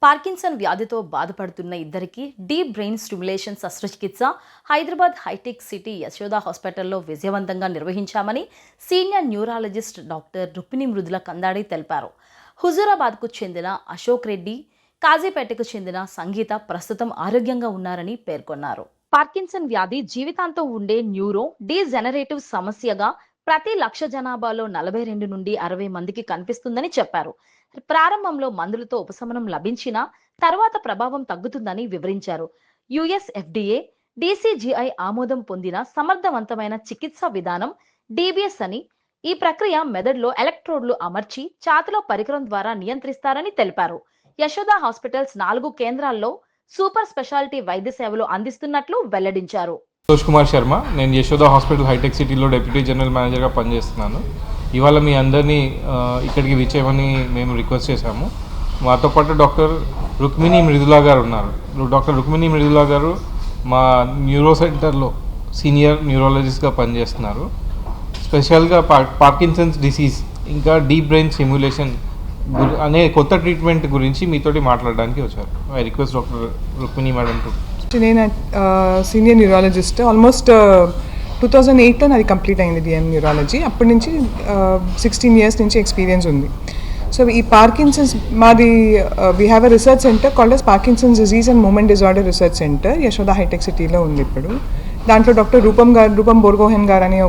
Parkinson వ్యాధితో బాధపడుతున్న ఇద్దరికి డీప్ బ్రెయిన్ స్టిమ్యులేషన్ శస్త్రచికిత్స హైదరాబాద్ హైటెక్ సిటీ యశోద హాస్పిటల్లో విజయవంతంగా నిర్వహించామని senior neurologist doctor Rukmini Mrudula Kandadi తెలిపారు. హుజూరాబాద్కు చెందిన అశోక్ రెడ్డి, కాజీపేటకు చెందిన సంగీత ప్రస్తుతం ఆరోగ్యంగా ఉన్నారని పేర్కొన్నారు. పార్కిన్సన్ వ్యాధి జీవితాంతం ఉండే న్యూరో డీజెనరేటివ్ సమస్యగా ప్రతి 1,00,000 జనాభాలో 42 నుండి 60 మందికి కనిపిస్తుందని చెప్పారు. ప్రారంభంలో మందులతో ఉపశమనం లభించినా తర్వాత ప్రభావం తగ్గుతుందని వివరించారు. యుఎస్ ఎఫ్డిఏ, డిసిజిఐ ఆమోదం పొందిన సమర్థవంతమైన చికిత్సా విధానం డిబిఎస్ అని, ఈ ప్రక్రియ మెదడులో ఎలక్ట్రోడ్లు అమర్చి ఛాతీలో పరికరం ద్వారా నియంత్రిస్తారని తెలిపారు. యశోద హాస్పిటల్స్ 4 కేంద్రాల్లో సూపర్ స్పెషాలిటీ వైద్య సేవలు అందిస్తున్నట్లు వెల్లడించారు. సంతోష్ కుమార్ శర్మ, నేను యశోద హాస్పిటల్ హైటెక్ సిటీలో డిప్యూటీ జనరల్ మేనేజర్గా పనిచేస్తున్నాను. ఇవాళ మీ అందరినీ ఇక్కడికి విచ్చేయమని మేము రిక్వెస్ట్ చేశాము. మాతో పాటు డాక్టర్ రుక్మిణి మృదులా గారు ఉన్నారు. డాక్టర్ రుక్మిణి మృదులా గారు మా న్యూరో సెంటర్లో సీనియర్ న్యూరాలజిస్ట్గా పనిచేస్తున్నారు. స్పెషల్గా పార్కిన్సన్స్ డిసీజ్ ఇంకా డీప్ బ్రెయిన్ స్టిమ్యులేషన్ అనే కొత్త ట్రీట్మెంట్ గురించి మీతోటి మాట్లాడడానికి వచ్చారు. I request doctor Rukmini madam to. నేను సీనియర్ న్యూరాలజిస్ట్. ఆల్మోస్ట్ 2008లో నాది కంప్లీట్ అయింది డిఎం న్యూరాలజీ. అప్పటి నుంచి 16 years నుంచి ఎక్స్పీరియన్స్ ఉంది. సో ఈ పార్కిన్సన్స్ మాది we have a research centre called as Parkinson's disease and movement disorder research centre Yashoda hitech సిటీలో ఉంది ఇప్పుడు. దాంట్లో డాక్టర్ రూపం బోర్గోహెన్ గారు అనే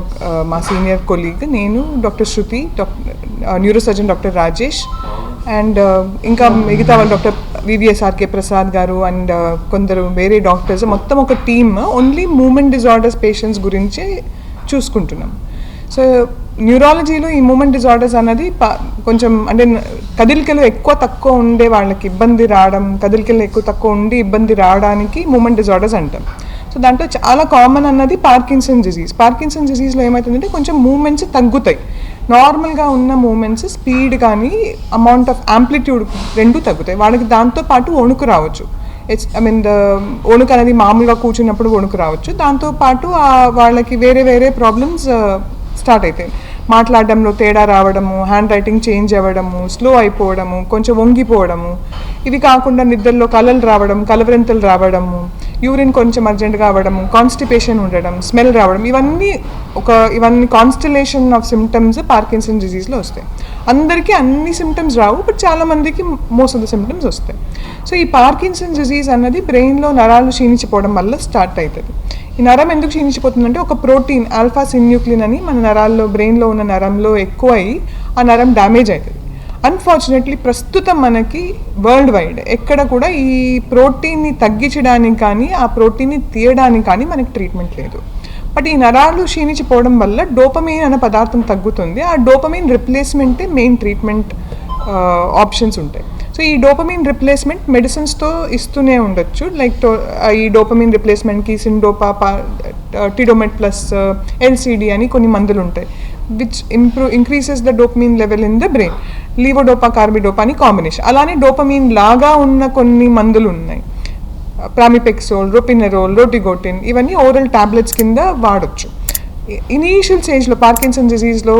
మా సీనియర్ కొలీగ్, నేను, doctor Shruti, neuro surgeon doctor Rajesh and ఇంకా మిగతా వాళ్ళు డాక్టర్ వివిఎస్ఆర్కే ప్రసాద్ గారు అండ్ కొందరు వేరే డాక్టర్స్, మొత్తం ఒక team only movement disorders patients గురించే చూసుకుంటున్నాం. సో న్యూరాలజీలో ఈ మూమెంట్ డిజార్డర్స్ అన్నది కొంచెం అంటే కదలికలు ఎక్కువ తక్కువ ఉండే వాళ్ళకి ఇబ్బంది రావడం, కదలికలు ఎక్కువ తక్కువ ఉండి ఇబ్బంది రావడానికి మూమెంట్ డిజార్డర్స్ అంటాం. సో దాంట్లో చాలా కామన్ అన్నది పార్కిన్సన్ డిజీజ్. పార్కిన్సన్ డిజీజ్లో ఏమవుతుందంటే కొంచెం మూమెంట్స్ తగ్గుతాయి. నార్మల్గా ఉన్న మూమెంట్స్ స్పీడ్ కానీ అమౌంట్ ఆఫ్ యాంప్లిట్యూడ్ రెండు తగ్గుతాయి. వాళ్ళకి దాంతోపాటు వణుకు రావచ్చు. వణుకు అనేది మామూలుగా కూర్చున్నప్పుడు వణుకు రావచ్చు. దాంతోపాటు వాళ్ళకి వేరే వేరే ప్రాబ్లమ్స్ స్టార్ట్ అవుతాయి. మాట్లాడడంలో తేడా రావడము, హ్యాండ్ రైటింగ్ చేంజ్ అవ్వడము, స్లో అయిపోవడము, కొంచెం వంగిపోవడము, ఇవి కాకుండా నిద్రలో కలలు రావడం, కలవరింతలు రావడము, యూరిన్ కొంచెం అర్జెంట్గా అవ్వడము, కాన్స్టిపేషన్ ఉండడం, స్మెల్ రావడం, ఇవన్నీ కాన్స్టలేషన్ ఆఫ్ సిమ్టమ్స్ పార్కిన్సన్ డిజీజ్లో వస్తాయి. అందరికీ అన్ని సిమ్టమ్స్ రావు, బట్ చాలామందికి మోస్ట్ ఆఫ్ ద సిమ్టమ్స్ వస్తాయి. సో ఈ పార్కిన్సన్ డిజీజ్ అన్నది బ్రెయిన్లో నరాలు క్షీణించిపోవడం వల్ల స్టార్ట్ అవుతుంది. ఈ నరం ఎందుకు క్షీణించిపోతుందంటే ఒక ప్రోటీన్ ఆల్ఫా సిన్యూక్లిన్ అని మన నరాల్లో, బ్రెయిన్లో ఉన్న నరంలో ఎక్కువ అయ్యి ఆ నరం డ్యామేజ్ అవుతుంది. అన్ఫార్చునేట్లీ ప్రస్తుతం మనకి వరల్డ్ వైడ్ ఎక్కడ కూడా ఈ ప్రోటీన్ని తగ్గించడానికి కానీ ఆ ప్రోటీన్ని తీయడానికి కానీ మనకి ట్రీట్మెంట్ లేదు. బట్ ఈ నరాలు క్షీణించిపోవడం వల్ల డోపమైన్ అనే పదార్థం తగ్గుతుంది. ఆ డోపమైన్ రిప్లేస్మెంటే మెయిన్ ట్రీట్మెంట్ ఆప్షన్స్ ఉంటాయి. సో ఈ డోపమైన్ రిప్లేస్మెంట్ మెడిసిన్స్తో ఇస్తూనే ఉండొచ్చు. లైక్ ఈ డోపమైన్ రిప్లేస్మెంట్కి సిండోపా, టిడోమెట్ ప్లస్, ఎల్సిడి అని కొన్ని మందులు ఉంటాయి which increases the dopamine level in the brain. Levodopa, carbidopa అని కాంబినేషన్. అలానే డోపమైన్ లాగా ఉన్న కొన్ని మందులు ఉన్నాయి. ప్రామిపెక్సోల్, రొపినెరోల్, రోటిగోటిన్, ఇవన్నీ ఓరల్ టాబ్లెట్స్ కింద వాడచ్చు. ఇనీషియల్ స్టేజ్లో పార్కిన్సన్ డిజీజ్లో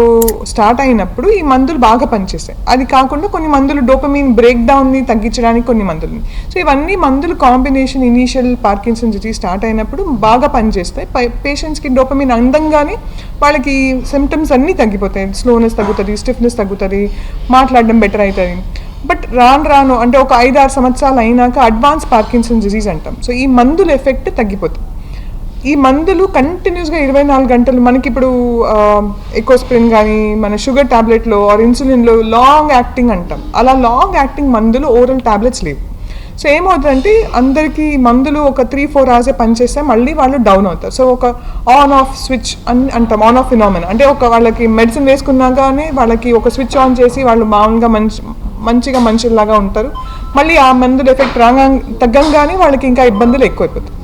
స్టార్ట్ అయినప్పుడు ఈ మందులు బాగా పనిచేస్తాయి. అది కాకుండా కొన్ని మందులు డోపమైన్ బ్రేక్ డౌన్ని తగ్గించడానికి కొన్ని మందులు ఉన్నాయి. సో ఇవన్నీ మందులు combination initial Parkinson disease start అయినప్పుడు బాగా పనిచేస్తాయి. పేషెంట్స్కి డోపమైన్ అందంగానే వాళ్ళకి సిమ్టమ్స్ అన్నీ తగ్గిపోతాయి. స్లోనెస్ తగ్గుతుంది, స్టిఫ్నెస్ తగ్గుతుంది, మాట్లాడడం బెటర్ అవుతుంది. బట్ రాను అంటే ఒక 5-6 సంవత్సరాలు అయినాక అడ్వాన్స్ పార్కిన్సన్ డిజీజ్ అంటాం. సో ఈ మందుల ఎఫెక్ట్ తగ్గిపోతుంది. ఈ మందులు కంటిన్యూస్గా 24 గంటలు మనకి ఇప్పుడు ఎకోస్ప్రిన్ కానీ మన షుగర్ ట్యాబ్లెట్లో ఆర్ ఇన్సులిన్లో లాంగ్ యాక్టింగ్ అంటాం. అలా లాంగ్ యాక్టింగ్ మందులు ఓరల్ ట్యాబ్లెట్స్ లేవు. సో ఏమవుతుందంటే అందరికీ మందులు ఒక 3-4 hours పనిచేస్తే మళ్ళీ వాళ్ళు డౌన్ అవుతారు. సో ఒక ఆన్ ఆఫ్ స్విచ్ అని అంటాం, ఆన్ ఆఫ్ ఫినామినా. అంటే వాళ్ళకి మెడిసిన్ వేసుకున్నాగానే వాళ్ళకి ఒక స్విచ్ ఆన్ చేసి వాళ్ళు మామూలుగా మంచిగా మనుషుల్లాగా ఉంటారు. మళ్ళీ ఆ మందుల ఎఫెక్ట్ తగ్గంగానే వాళ్ళకి ఇంకా ఇబ్బందులు ఎక్కువైపోతాయి.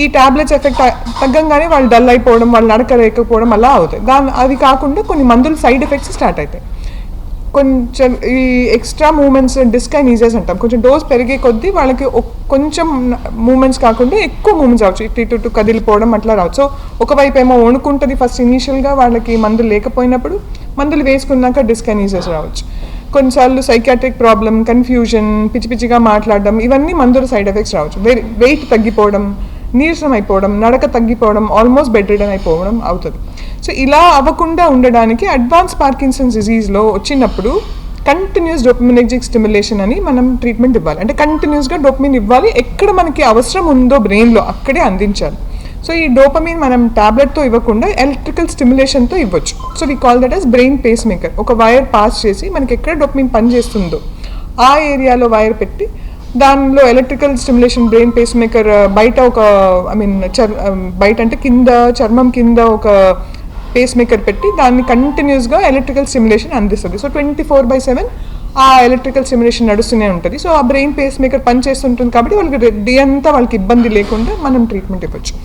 ఈ టాబ్లెట్స్ ఎఫెక్ట్ తగ్గంగానే వాళ్ళు డల్ అయిపోవడం, వాళ్ళు నడకలేకపోవడం అలా అవుతాయి. అది కాకుండా కొన్ని మందులు సైడ్ ఎఫెక్ట్స్ స్టార్ట్ అవుతాయి. కొంచెం ఈ ఎక్స్ట్రా మూమెంట్స్ డిస్కైనీజియాస్ అంటాం. కొంచెం డోస్ పెరిగే కొద్దీ వాళ్ళకి కొంచెం మూమెంట్స్ కాకుండా ఎక్కువ మూమెంట్స్ రావచ్చు. ఇటు కదిలిపోవడం అట్లా రావచ్చు. సో ఒకవైపు ఏమో వణుకుంటుంది ఫస్ట్ ఇనీషియల్గా వాళ్ళకి మందులు లేకపోయినప్పుడు, మందులు వేసుకున్నాక డిస్కైనీజియాస్ రావచ్చు. కొన్నిసార్లు సైకాట్రిక్ ప్రాబ్లం, కన్ఫ్యూజన్, పిచ్చి పిచ్చిగా మాట్లాడడం, ఇవన్నీ మందుల సైడ్ ఎఫెక్ట్స్ రావచ్చు. వెయిట్ తగ్గిపోవడం, నీరసం అయిపోవడం, నడక తగ్గిపోవడం, ఆల్మోస్ట్ బెడ్ రిడన్ అయిపోవడం అవుతుంది. సో ఇలా అవ్వకుండా ఉండడానికి అడ్వాన్స్ పార్కిన్సన్స్ డిజీజ్లో వచ్చినప్పుడు కంటిన్యూస్ డోపమినర్జిక్ స్టిమ్యులేషన్ అని మనం ట్రీట్మెంట్ ఇవ్వాలి. అంటే కంటిన్యూస్గా డోపమిన్ ఇవ్వాలి, ఎక్కడ మనకి అవసరం ఉందో బ్రెయిన్లో అక్కడే అందించాలి. సో ఈ డోపమిన్ మనం టాబ్లెట్తో ఇవ్వకుండా ఎలక్ట్రికల్ స్టిమ్యులేషన్తో ఇవ్వచ్చు. So we call that as brain pacemaker. ఒక వైర్ పాస్ చేసి మనకి ఎక్కడ డోపమిన్ పనిచేస్తుందో ఆ ఏరియాలో వైర్ పెట్టి దానిలో electrical stimulation brain pacemaker బయట ఒక బయట అంటే కింద చర్మం కింద ఒక పేస్ మేకర్ పెట్టి దాన్ని కంటిన్యూస్గా ఎలక్ట్రికల్ స్టిమ్యులేషన్ అందిస్తుంది. సో 24/7 ఆ ఎలక్ట్రికల్ స్టిమ్యులేషన్ నడుస్తూనే ఉంటుంది. సో ఆ బ్రెయిన్ పేస్ మేకర్ పనిచేస్తుంటుంది కాబట్టి వాళ్ళకి డే అంతా వాళ్ళకి ఇబ్బంది లేకుండా మనం ట్రీట్మెంట్ ఇవ్వచ్చు.